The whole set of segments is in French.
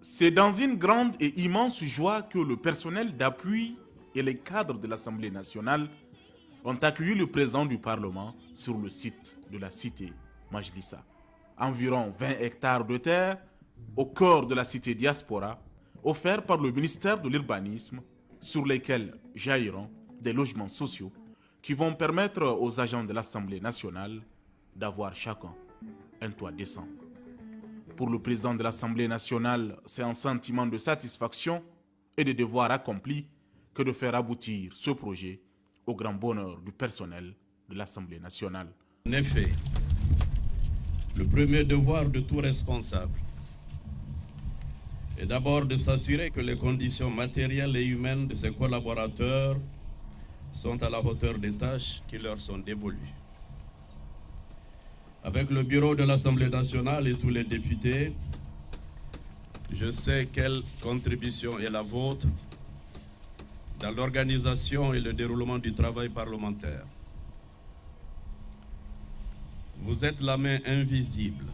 C'est dans une grande et immense joie que le personnel d'appui et les cadres de l'Assemblée nationale ont accueilli le président du Parlement sur le site de la cité Majlissa. Environ 20 hectares de terre au cœur de la cité diaspora, offerts par le ministère de l'Urbanisme, sur lesquels jailliront des logements sociaux qui vont permettre aux agents de l'Assemblée nationale d'avoir chacun un toit décent. Pour le président de l'Assemblée nationale, c'est un sentiment de satisfaction et de devoir accompli que de faire aboutir ce projet au grand bonheur du personnel de l'Assemblée nationale. En effet, le premier devoir de tout responsable est d'abord de s'assurer que les conditions matérielles et humaines de ses collaborateurs sont à la hauteur des tâches qui leur sont dévolues. Avec le bureau de l'Assemblée nationale et tous les députés, je sais quelle contribution est la vôtre dans l'organisation et le déroulement du travail parlementaire. Vous êtes la main invisible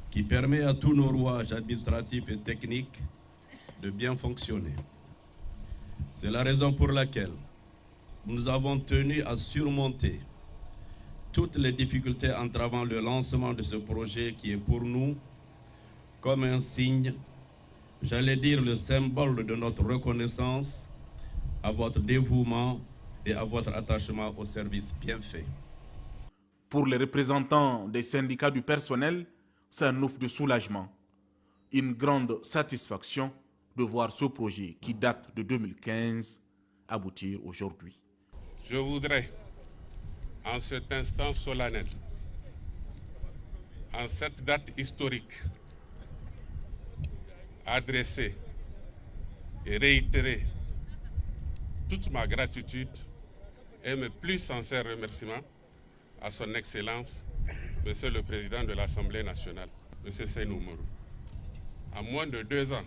qui permet à tous nos rouages administratifs et techniques de bien fonctionner. C'est la raison pour laquelle nous avons tenu à surmonter toutes les difficultés entravant le lancement de ce projet qui est pour nous comme un signe, j'allais dire le symbole de notre reconnaissance à votre dévouement et à votre attachement au service bien fait. Pour les représentants des syndicats du personnel, c'est un ouf de soulagement, une grande satisfaction de voir ce projet qui date de 2015 aboutir aujourd'hui. Je voudrais, en cet instant solennel, en cette date historique, adresser et réitérer toute ma gratitude et mes plus sincères remerciements à son Excellence, Monsieur le Président de l'Assemblée nationale, Monsieur Seynou Oumarou. À moins de 2 ans,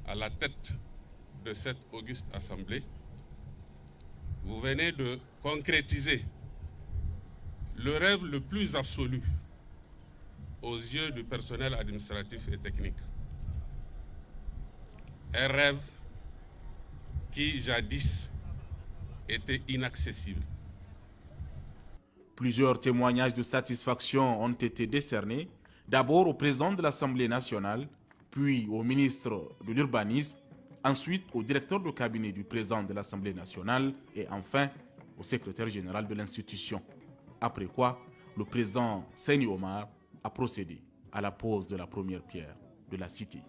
à la tête de cette auguste Assemblée, vous venez de concrétiser le rêve le plus absolu aux yeux du personnel administratif et technique. Un rêve qui, jadis, était inaccessible. Plusieurs témoignages de satisfaction ont été décernés, d'abord au président de l'Assemblée nationale, puis au ministre de l'Urbanisme, ensuite au directeur de cabinet du président de l'Assemblée nationale et enfin au secrétaire général de l'institution. Après quoi, le président Seyni Omar a procédé à la pose de la première pierre de la cité.